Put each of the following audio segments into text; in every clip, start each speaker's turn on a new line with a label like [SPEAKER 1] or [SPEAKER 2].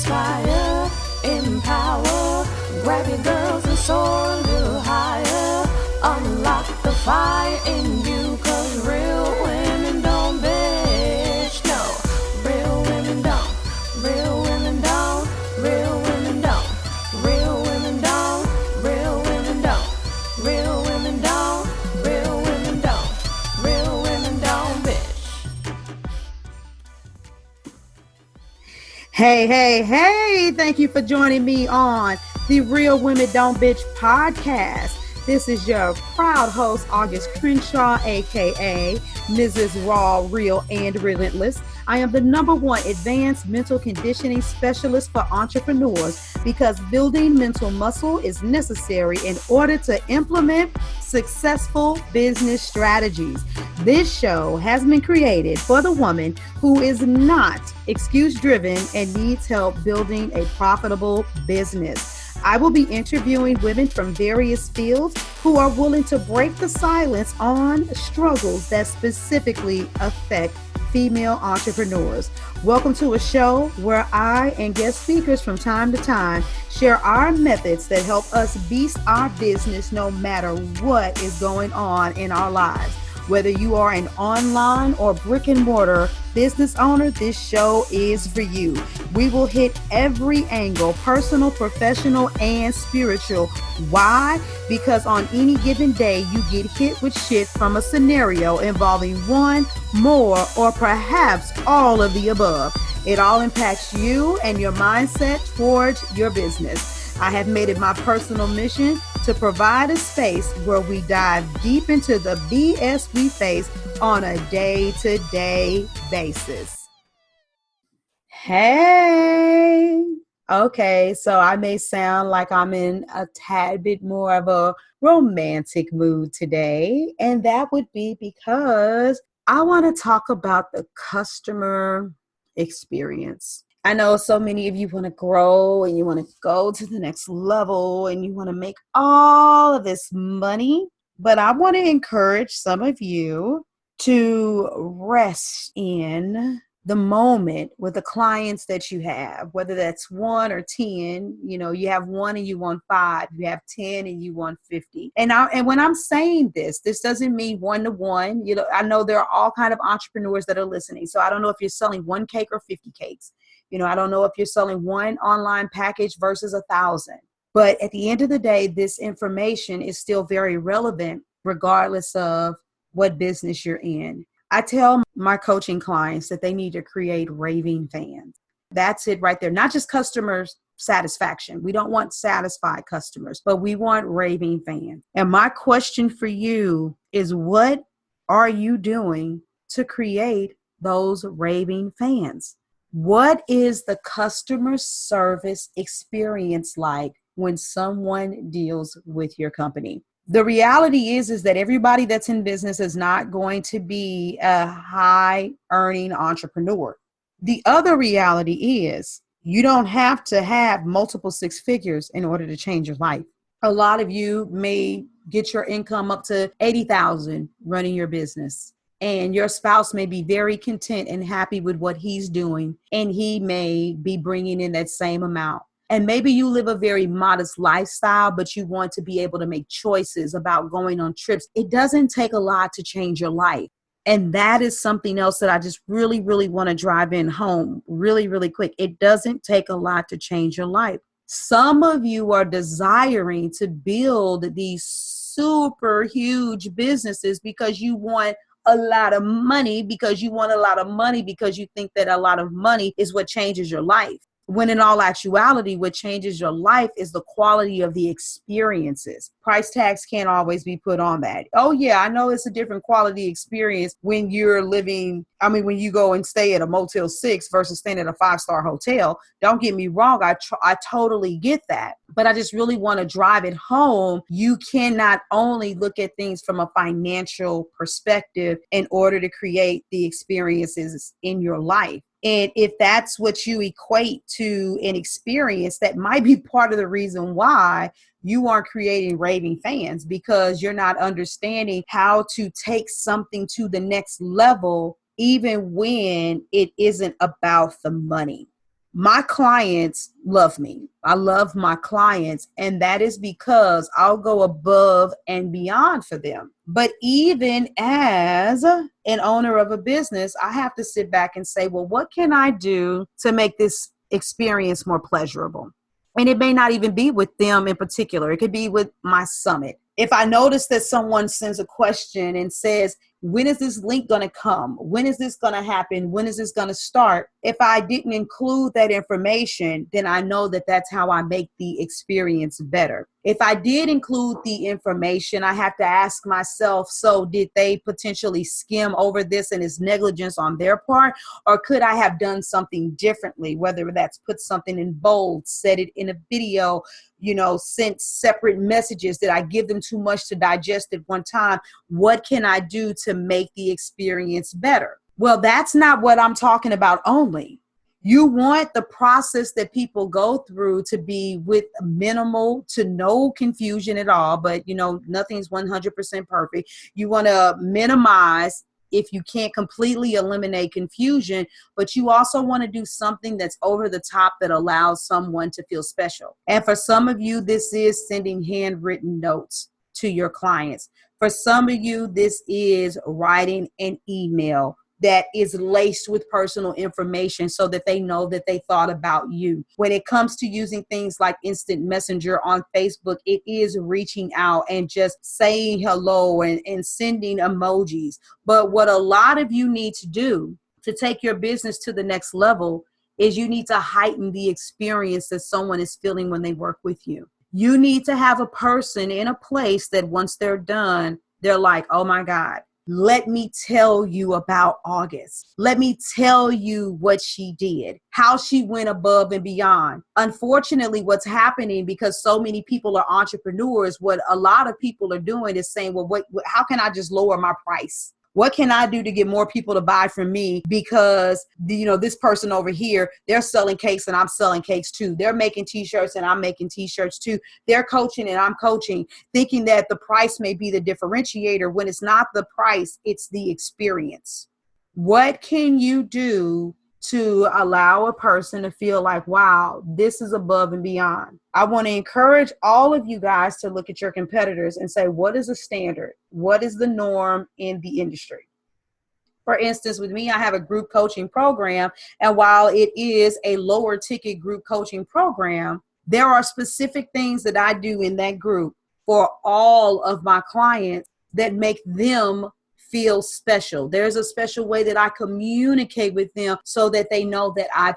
[SPEAKER 1] inspire, empower, grab your girls and soar a little higher. Unlock the fire in you, 'cause real women don't bitch, no. Real women don't, real women don't, real women don't, real women don't, real women don't, real women don't, real women don't, real women don't bitch.
[SPEAKER 2] Hey, thank you for joining me on the Real Women Don't Bitch podcast. This is your proud host, August Crenshaw, aka Mrs. Raw, Real, and Relentless. I am the #1 advanced mental conditioning specialist for entrepreneurs because building mental muscle is necessary in order to implement successful business strategies. This show has been created for the woman who is not excuse-driven and needs help building a profitable business. I will be interviewing women from various fields who are willing to break the silence on struggles that specifically affect female entrepreneurs. Welcome to a show where I and guest speakers from time to time share our methods that help us beast our business no matter what is going on in our lives. Whether you are an online or brick and mortar business owner, this show is for you. We will hit every angle, personal, professional, and spiritual. Why? Because on any given day, you get hit with shit from a scenario involving one, more, or perhaps all of the above. It all impacts you and your mindset towards your business. I have made it my personal mission to provide a space where we dive deep into the BS we face on a day-to-day basis. Hey, okay, so I may sound like I'm in a tad bit more of a romantic mood today, and that would be because I want to talk about the customer experience. I know so many of you want to grow and you want to go to the next level and you want to make all of this money, but I want to encourage some of you to rest in the moment with the clients that you have, whether that's 1 or 10. You have 1 and you want 5, you have 10 and you want 50. And when I'm saying this doesn't mean 1-to-1. I know there are all kind of entrepreneurs that are listening. So I don't know if you're selling 1 cake or 50 cakes. I don't know if you're selling 1 online package versus 1,000. But at the end of the day, this information is still very relevant regardless of what business you're in. I tell my coaching clients that they need to create raving fans. That's it right there. Not just customer satisfaction. We don't want satisfied customers, but we want raving fans. And my question for you is, what are you doing to create those raving fans? What is the customer service experience like when someone deals with your company? The reality is that everybody that's in business is not going to be a high earning entrepreneur. The other reality is you don't have to have multiple 6 figures in order to change your life. A lot of you may get your income up to 80,000 running your business. And your spouse may be very content and happy with what he's doing, and he may be bringing in that same amount. And maybe you live a very modest lifestyle, but you want to be able to make choices about going on trips. It doesn't take a lot to change your life. And that is something else that I just really, really want to drive in home really, really quick. It doesn't take a lot to change your life. Some of you are desiring to build these super huge businesses because you want a lot of money, because you think that a lot of money is what changes your life. When in all actuality, what changes your life is the quality of the experiences. Price tags can't always be put on that. Oh yeah, I know it's a different quality experience when you're when you go and stay at a Motel 6 versus staying at a 5-star hotel. Don't get me wrong, I totally get that. But I just really want to drive it home. You cannot only look at things from a financial perspective in order to create the experiences in your life. And if that's what you equate to an experience, that might be part of the reason why you aren't creating raving fans, because you're not understanding how to take something to the next level, even when it isn't about the money. My clients love me. I love my clients, and that is because I'll go above and beyond for them. But even as an owner of a business, I have to sit back and say, well, what can I do to make this experience more pleasurable? And it may not even be with them in particular. It could be with my summit. If I notice that someone sends a question and says, when is this link going to come? When is this going to happen? When is this going to start? If I didn't include that information, then I know that that's how I make the experience better. If I did include the information, I have to ask myself, so did they potentially skim over this and is negligence on their part? Or could I have done something differently, whether that's put something in bold, said it in a video, sent separate messages? Did I give them too much to digest at one time? What can I do to make the experience better? Well, that's not what I'm talking about only. You want the process that people go through to be with minimal to no confusion at all, but nothing's 100% perfect. You want to minimize, if you can't completely eliminate confusion, but you also want to do something that's over the top that allows someone to feel special. And for some of you, this is sending handwritten notes to your clients. For some of you, this is writing an email that is laced with personal information so that they know that they thought about you. When it comes to using things like instant messenger on Facebook, it is reaching out and just saying hello and sending emojis. But what a lot of you need to do to take your business to the next level is you need to heighten the experience that someone is feeling when they work with you. You need to have a person in a place that once they're done, they're like, oh my God, let me tell you about August. Let me tell you what she did, how she went above and beyond. Unfortunately, what's happening, because so many people are entrepreneurs, what a lot of people are doing is saying, well, how can I just lower my price? What can I do to get more people to buy from me? Because, this person over here, they're selling cakes and I'm selling cakes too. They're making t-shirts and I'm making t-shirts too. They're coaching and I'm coaching, thinking that the price may be the differentiator when it's not the price, it's the experience. What can you do to allow a person to feel like, wow, this is above and beyond? I want to encourage all of you guys to look at your competitors and say, what is the standard? What is the norm in the industry? For instance, with me, I have a group coaching program. And while it is a lower ticket group coaching program, there are specific things that I do in that group for all of my clients that make them feel special. There's a special way that I communicate with them so that they know that I've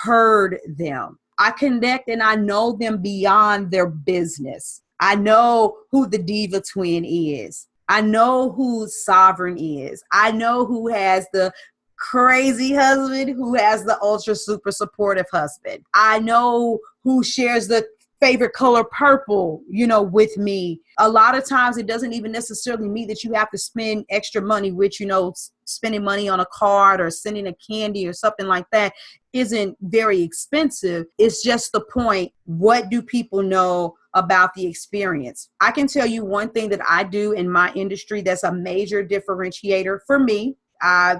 [SPEAKER 2] heard them. I connect and I know them beyond their business. I know who the diva twin is. I know who Sovereign is. I know who has the crazy husband, who has the ultra super supportive husband. I know who shares the favorite color purple, with me. A lot of times it doesn't even necessarily mean that you have to spend extra money, which, spending money on a card or sending a candy or something like that isn't very expensive. It's just the point. What do people know about the experience? I can tell you one thing that I do in my industry that's a major differentiator for me.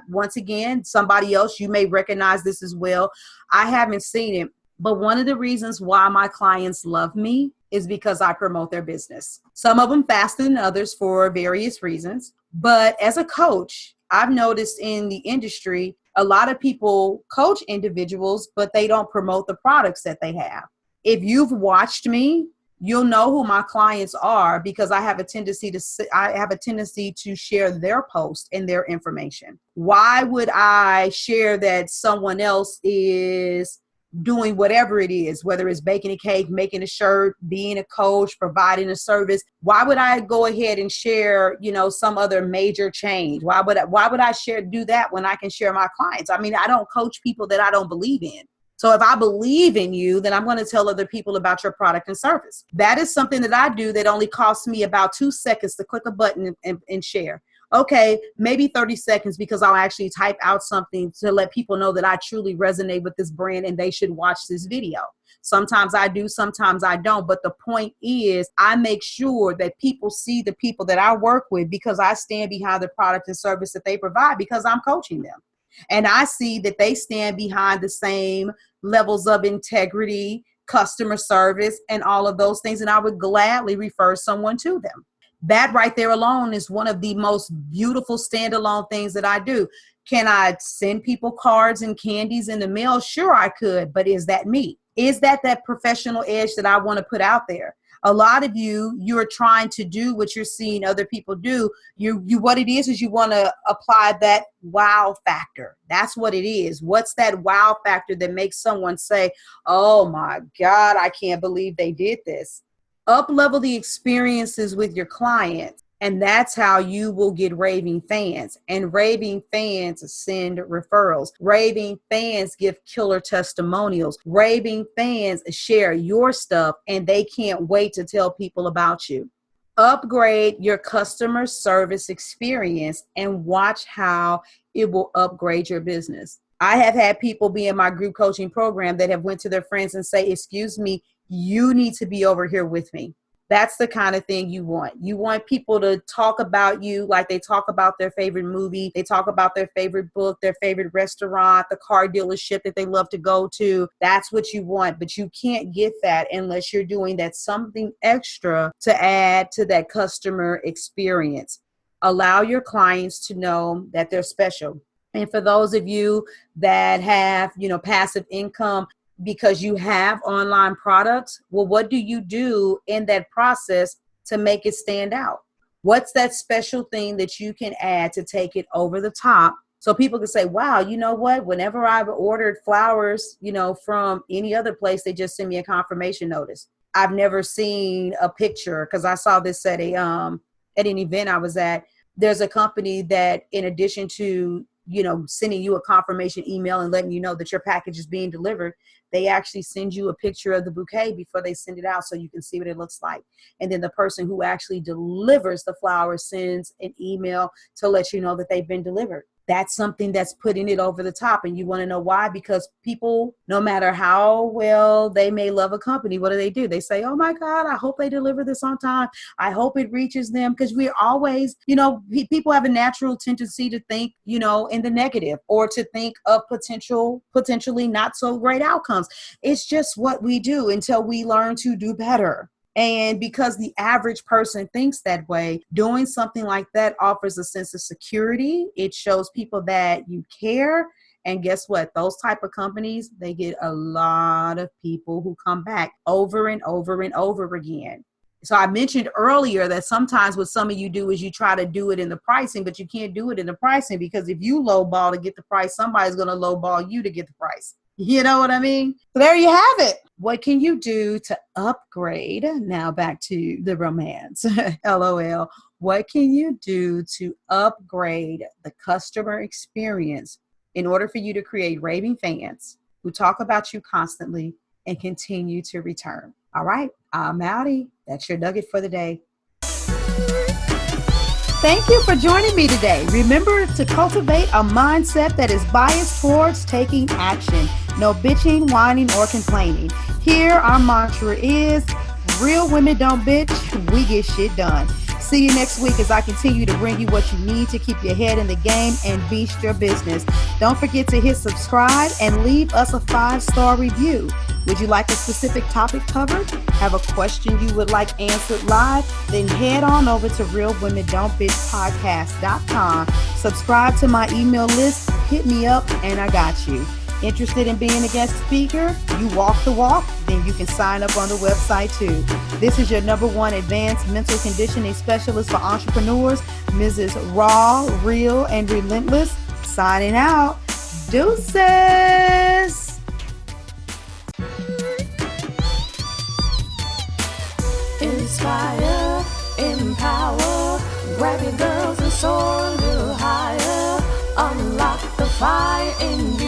[SPEAKER 2] Once again, somebody else, you may recognize this as well. I haven't seen it. But one of the reasons why my clients love me is because I promote their business. Some of them faster than others for various reasons. But as a coach, I've noticed in the industry, a lot of people coach individuals, but they don't promote the products that they have. If you've watched me, you'll know who my clients are because I have a tendency to share their post and their information. Why would I share that someone else is doing whatever it is, whether it's baking a cake, making a shirt, being a coach, providing a service? Why would I go ahead and share, some other major change? Why would I do that when I can share my clients? I mean, I don't coach people that I don't believe in. So if I believe in you, then I'm going to tell other people about your product and service. That is something that I do that only costs me about 2 seconds to click a button and share. Okay, maybe 30 seconds because I'll actually type out something to let people know that I truly resonate with this brand and they should watch this video. Sometimes I do, sometimes I don't. But the point is, I make sure that people see the people that I work with because I stand behind the product and service that they provide because I'm coaching them. And I see that they stand behind the same levels of integrity, customer service, and all of those things. And I would gladly refer someone to them. That right there alone is one of the most beautiful standalone things that I do. Can I send people cards and candies in the mail? Sure, I could. But is that me? Is that professional edge that I want to put out there? A lot of you're trying to do what you're seeing other people do. You what it is you want to apply that wow factor. That's what it is. What's that wow factor that makes someone say, oh my God, I can't believe they did this? Up-level the experiences with your clients, and that's how you will get raving fans. And raving fans send referrals. Raving fans give killer testimonials. Raving fans share your stuff, and they can't wait to tell people about you. Upgrade your customer service experience and watch how it will upgrade your business. I have had people be in my group coaching program that have went to their friends and say, excuse me, you need to be over here with me. That's the kind of thing you want. You want people to talk about you like they talk about their favorite movie. They talk about their favorite book, their favorite restaurant, the car dealership that they love to go to. That's what you want. But you can't get that unless you're doing that something extra to add to that customer experience. Allow your clients to know that they're special. And for those of you that have, passive income, because you have online products, well, what do you do in that process to make it stand out? What's that special thing that you can add to take it over the top so people can say, wow, you know what? Whenever I've ordered flowers, from any other place, they just send me a confirmation notice. I've never seen a picture because I saw this at an event I was at. There's a company that in addition to sending you a confirmation email and letting you know that your package is being delivered, they actually send you a picture of the bouquet before they send it out so you can see what it looks like. And then the person who actually delivers the flowers sends an email to let you know that they've been delivered. That's something that's putting it over the top. And you want to know why? Because people, no matter how well they may love a company, what do? They say, oh my God, I hope they deliver this on time. I hope it reaches them. Because we're always, people have a natural tendency to think, in the negative or to think of potentially not so great outcomes. It's just what we do until we learn to do better. And because the average person thinks that way, doing something like that offers a sense of security. It shows people that you care. And guess what? Those type of companies, they get a lot of people who come back over and over and over again. So I mentioned earlier that sometimes what some of you do is you try to do it in the pricing, but you can't do it in the pricing because if you lowball to get the price, somebody's going to lowball you to get the price. You know what I mean? So there you have it. What can you do to upgrade? Now back to the romance. LOL. What can you do to upgrade the customer experience in order for you to create raving fans who talk about you constantly and continue to return? All right, I'm outie. That's your nugget for the day. Thank you for joining me today. Remember to cultivate a mindset that is biased towards taking action. No bitching, whining, or complaining. Here, our mantra is, real women don't bitch, we get shit done. See you next week as I continue to bring you what you need to keep your head in the game and beast your business. Don't forget to hit subscribe and leave us a 5-star review. Would you like a specific topic covered? Have a question you would like answered live? Then head on over to realwomendon'tbitchpodcast.com. Subscribe to my email list, hit me up, and I got you. Interested in being a guest speaker? You walk the walk? Then you can sign up on the website too. This is your #1 advanced mental conditioning specialist for entrepreneurs, Mrs. Raw, Real, and Relentless. Signing out. Deuces.
[SPEAKER 1] Inspire, empower, grab your girls and soar a little higher. Unlock the fire in you.